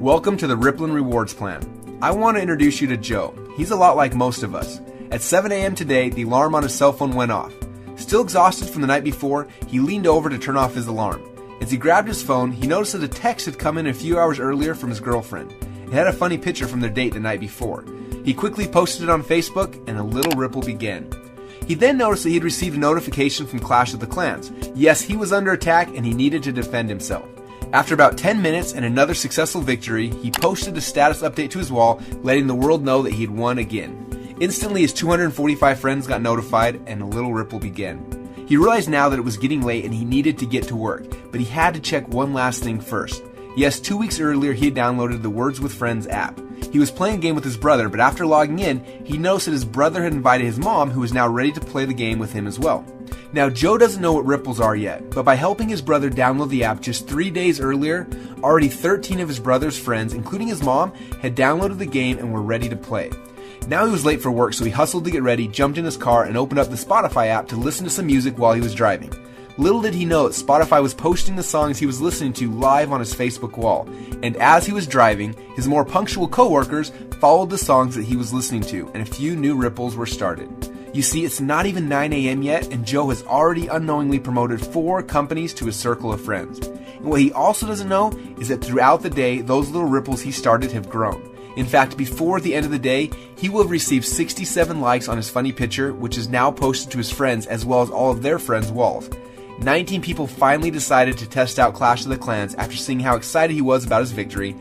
Welcome to the Rippln Rewards Plan. I want to introduce you to Joe. He's a lot like most of us. At 7 a.m. today, the alarm on his cell phone went off. Still exhausted from the night before, he leaned over to turn off his alarm. As he grabbed his phone, he noticed that a text had come in a few hours earlier from his girlfriend. It had a funny picture from their date the night before. He quickly posted it on Facebook, and a little ripple began. He then noticed that he had received a notification from Clash of the Clans. Yes, he was under attack and he needed to defend himself. After about 10 minutes and another successful victory, he posted a status update to his wall, letting the world know that he had won again. Instantly, his 245 friends got notified, and a little ripple began. He realized now that it was getting late and he needed to get to work, but he had to check one last thing first. Yes, 2 weeks earlier he had downloaded the Words with Friends app. He was playing a game with his brother, but after logging in, he noticed that his brother had invited his mom, who was now ready to play the game with him as well. Now, Joe doesn't know what ripples are yet, but by helping his brother download the app just 3 days earlier, already 13 of his brother's friends, including his mom, had downloaded the game and were ready to play. Now he was late for work, so he hustled to get ready, jumped in his car, and opened up the Spotify app to listen to some music while he was driving. Little did he know that Spotify was posting the songs he was listening to live on his Facebook wall, and as he was driving, his more punctual coworkers followed the songs that he was listening to, and a few new ripples were started. You see, it's not even 9 a.m. yet, and Joe has already unknowingly promoted 4 companies to his circle of friends. And what he also doesn't know is that throughout the day, those little ripples he started have grown. In fact, before the end of the day, he will have received 67 likes on his funny picture, which is now posted to his friends as well as all of their friends' walls. 19 people finally decided to test out Clash of the Clans after seeing how excited he was about his victory,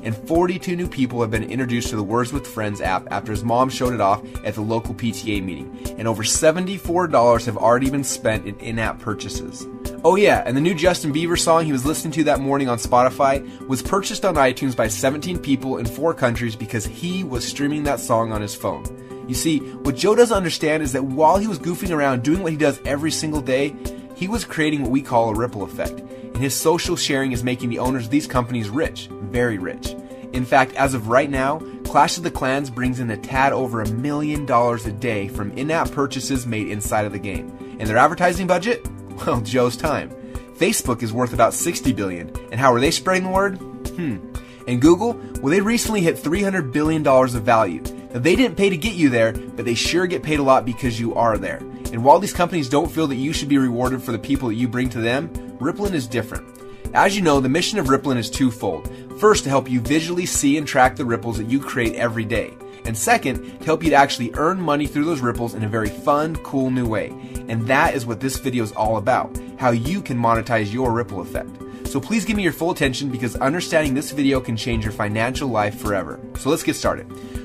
and 42 new people have been introduced to the Words with Friends app after his mom showed it off at the local PTA meeting, and over $74 have already been spent in in-app purchases. Oh yeah, and the new Justin Bieber song he was listening to that morning on Spotify was purchased on iTunes by 17 people in 4 countries because he was streaming that song on his phone. You see, what Joe doesn't understand is that while he was goofing around doing what he does every single day, he was creating what we call a ripple effect, and his social sharing is making the owners of these companies rich, very rich. In fact, as of right now, Clash of the Clans brings in a tad over $1 million a day from in-app purchases made inside of the game. And their advertising budget? Well, Joe's time. Facebook is worth about $60 billion, and how are they spreading the word? And Google? Well, they recently hit $300 billion of value. Now, they didn't pay to get you there, but they sure get paid a lot because you are there. And while these companies don't feel that you should be rewarded for the people that you bring to them, Rippln is different. As you know, the mission of Rippln is twofold. First, to help you visually see and track the ripples that you create every day. And second, to help you to actually earn money through those ripples in a very fun, cool new way. And that is what this video is all about, how you can monetize your ripple effect. So please give me your full attention because understanding this video can change your financial life forever. So let's get started.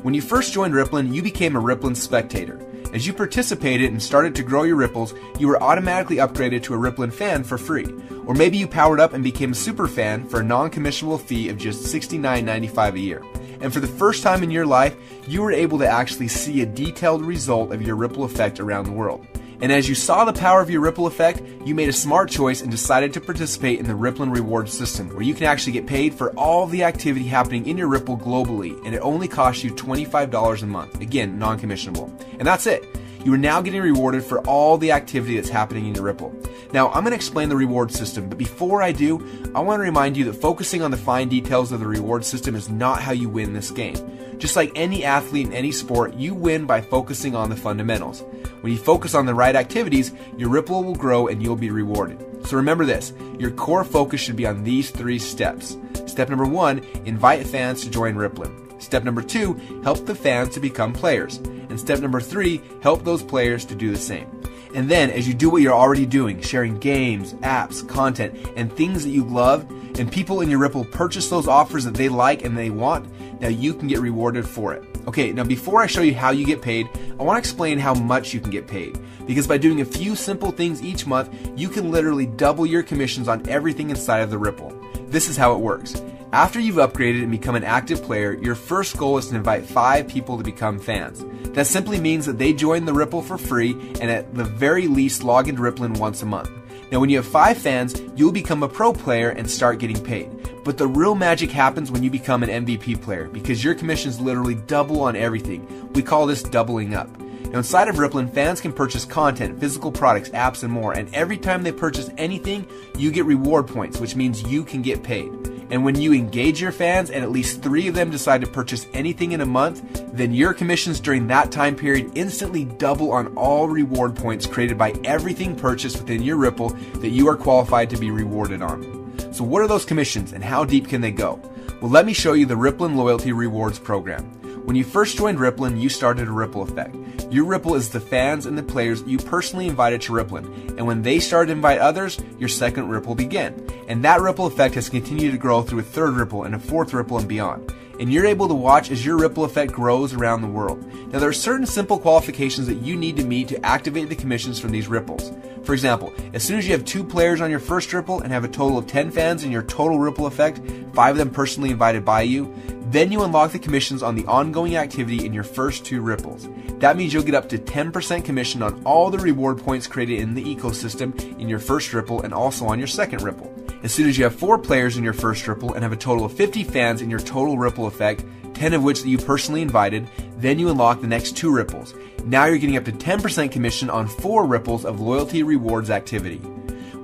When you first joined Rippln, you became a Rippln spectator. As you participated and started to grow your ripples, you were automatically upgraded to a Rippln fan for free. Or maybe you powered up and became a super fan for a non-commissionable fee of just $69.95 a year. And for the first time in your life, you were able to actually see a detailed result of your ripple effect around the world. And as you saw the power of your ripple effect, you made a smart choice and decided to participate in the Rippln Rewards system, where you can actually get paid for all the activity happening in your ripple globally, and it only costs you $25 a month. Again, non-commissionable. And that's it. You are now getting rewarded for all the activity that's happening in your Ripple. Now, I'm going to explain the reward system, but before I do, I want to remind you that focusing on the fine details of the reward system is not how you win this game. Just like any athlete in any sport, you win by focusing on the fundamentals. When you focus on the right activities, your Ripple will grow and you'll be rewarded. So remember this, your core focus should be on these 3 steps. Step number 1, invite fans to join Rippln. Step number 2, help the fans to become players. And step number 3, help those players to do the same. And then as you do what you're already doing, sharing games, apps, content, and things that you love, and people in your Ripple purchase those offers that they like and they want, now you can get rewarded for it. Okay, now before I show you how you get paid, I want to explain how much you can get paid. Because by doing a few simple things each month, you can literally double your commissions on everything inside of the Ripple. This is how it works. After you've upgraded and become an active player, your first goal is to invite 5 people to become fans. That simply means that they join the Ripple for free and at the very least log into Rippln once a month. Now when you have 5 fans, you'll become a pro player and start getting paid. But the real magic happens when you become an MVP player because your commissions literally double on everything. We call this doubling up. Now inside of Rippln, fans can purchase content, physical products, apps, and more, and every time they purchase anything, you get reward points, which means you can get paid. And when you engage your fans and at least 3 of them decide to purchase anything in a month, then your commissions during that time period instantly double on all reward points created by everything purchased within your Ripple that you are qualified to be rewarded on. So what are those commissions and how deep can they go? Well, let me show you the Rippln Loyalty Rewards program. When you first joined Rippln, you started a ripple effect. Your ripple is the fans and the players you personally invited to Rippln, and when they started to invite others, your second ripple began. And that ripple effect has continued to grow through a third ripple and a fourth ripple and beyond. And you're able to watch as your ripple effect grows around the world. Now, there are certain simple qualifications that you need to meet to activate the commissions from these ripples. For example, as soon as you have 2 players on your first ripple and have a total of 10 fans in your total ripple effect, 5 of them personally invited by you, then you unlock the commissions on the ongoing activity in your first 2 ripples. That means you'll get up to 10% commission on all the reward points created in the ecosystem in your first ripple and also on your second ripple. As soon as you have 4 players in your first ripple and have a total of 50 fans in your total ripple effect, 10 of which that you personally invited, then you unlock the next 2 ripples. Now you're getting up to 10% commission on 4 ripples of loyalty rewards activity.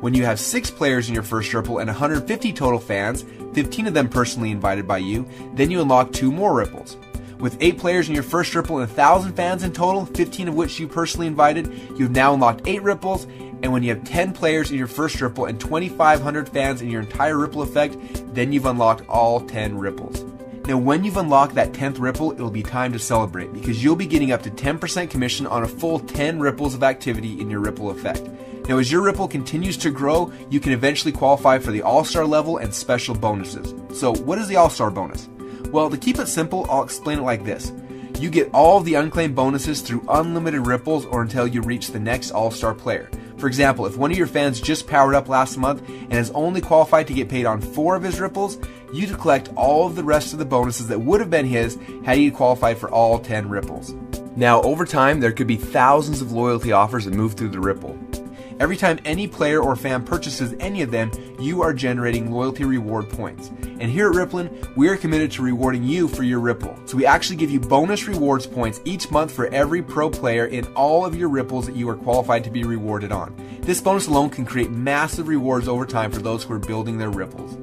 When you have 6 players in your first ripple and 150 total fans, 15 of them personally invited by you, then you unlock 2 more ripples. With 8 players in your first ripple and 1,000 fans in total, 15 of which you personally invited, you've now unlocked 8 ripples. And when you have 10 players in your first ripple and 2,500 fans in your entire ripple effect, then you've unlocked all 10 ripples. Now, when you've unlocked that 10th ripple, it'll be time to celebrate because you'll be getting up to 10% commission on a full 10 ripples of activity in your ripple effect. Now, as your ripple continues to grow, you can eventually qualify for the All-Star level and special bonuses. So, what is the All-Star bonus? Well, to keep it simple, I'll explain it like this. You get all of the unclaimed bonuses through unlimited ripples or until you reach the next All-Star player. For example, if one of your fans just powered up last month and is only qualified to get paid on 4 of his ripples, you could collect all of the rest of the bonuses that would have been his had he qualified for all 10 ripples. Now, over time, there could be thousands of loyalty offers that move through the Ripple. Every time any player or fan purchases any of them, you are generating loyalty reward points. And here at Rippln, we are committed to rewarding you for your Ripple. So we actually give you bonus rewards points each month for every pro player in all of your ripples that you are qualified to be rewarded on. This bonus alone can create massive rewards over time for those who are building their ripples.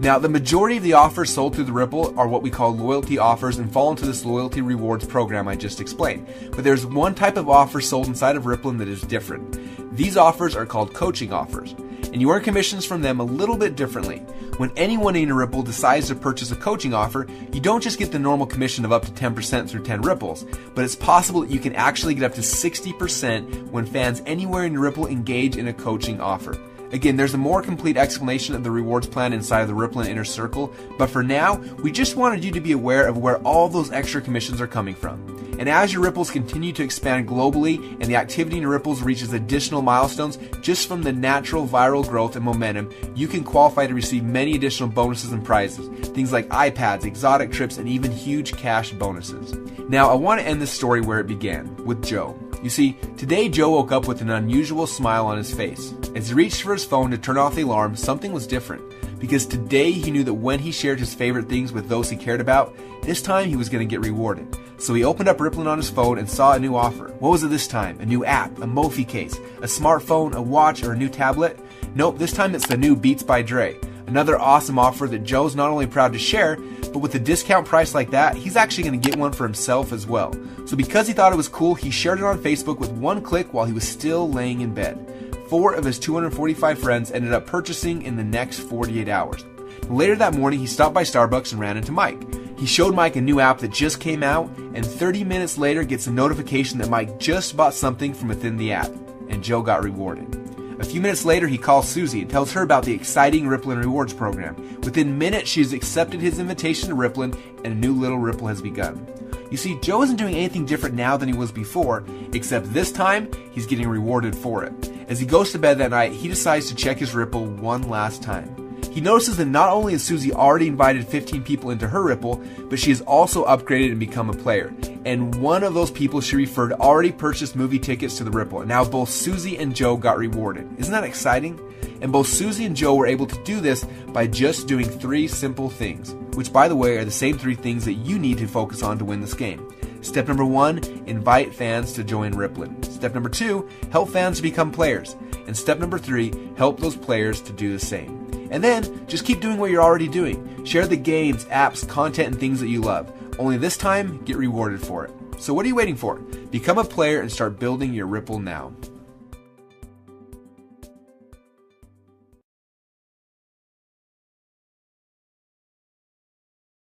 Now, the majority of the offers sold through the Ripple are what we call loyalty offers and fall into this loyalty rewards program I just explained. But there's one type of offer sold inside of Rippln that is different. These offers are called coaching offers, and you earn commissions from them a little bit differently. When anyone in a Ripple decides to purchase a coaching offer, you don't just get the normal commission of up to 10% through 10 ripples, but it's possible that you can actually get up to 60% when fans anywhere in your Ripple engage in a coaching offer. Again, there's a more complete explanation of the rewards plan inside of the Rippln Inner Circle, but for now, we just wanted you to be aware of where all those extra commissions are coming from. And as your ripples continue to expand globally and the activity in your ripples reaches additional milestones, just from the natural viral growth and momentum, you can qualify to receive many additional bonuses and prizes. Things like iPads, exotic trips, and even huge cash bonuses. Now, I want to end this story where it began, with Joe. You see, today Joe woke up with an unusual smile on his face. As he reached for his phone to turn off the alarm, something was different. Because today he knew that when he shared his favorite things with those he cared about, this time he was going to get rewarded. So he opened up Rippln on his phone and saw a new offer. What was it this time? A new app, a Mophie case, a smartphone, a watch, or a new tablet? Nope, this time it's the new Beats by Dre. Another awesome offer that Joe's not only proud to share, but with a discount price like that, he's actually going to get one for himself as well. So because he thought it was cool, he shared it on Facebook with one click while he was still laying in bed. 4 of his 245 friends ended up purchasing in the next 48 hours. Later that morning, he stopped by Starbucks and ran into Mike. He showed Mike a new app that just came out, and 30 minutes later gets a notification that Mike just bought something from within the app, and Joe got rewarded. A few minutes later, he calls Susie and tells her about the exciting Rippln Rewards program. Within minutes, she has accepted his invitation to Rippln, and a new little Ripple has begun. You see, Joe isn't doing anything different now than he was before, except this time, he's getting rewarded for it. As he goes to bed that night, he decides to check his Ripple one last time. He notices that not only has Susie already invited 15 people into her Ripple, but she has also upgraded and become a player. And one of those people she referred already purchased movie tickets to the Ripple. And now both Susie and Joe got rewarded. Isn't that exciting? And both Susie and Joe were able to do this by just doing 3 simple things, which by the way are the same 3 things that you need to focus on to win this game. Step number 1, invite fans to join Rippln. Step number 2, help fans to become players. And step number 3, help those players to do the same. And then, just keep doing what you're already doing. Share the games, apps, content, and things that you love. Only this time, get rewarded for it. So what are you waiting for? Become a player and start building your Rippln now.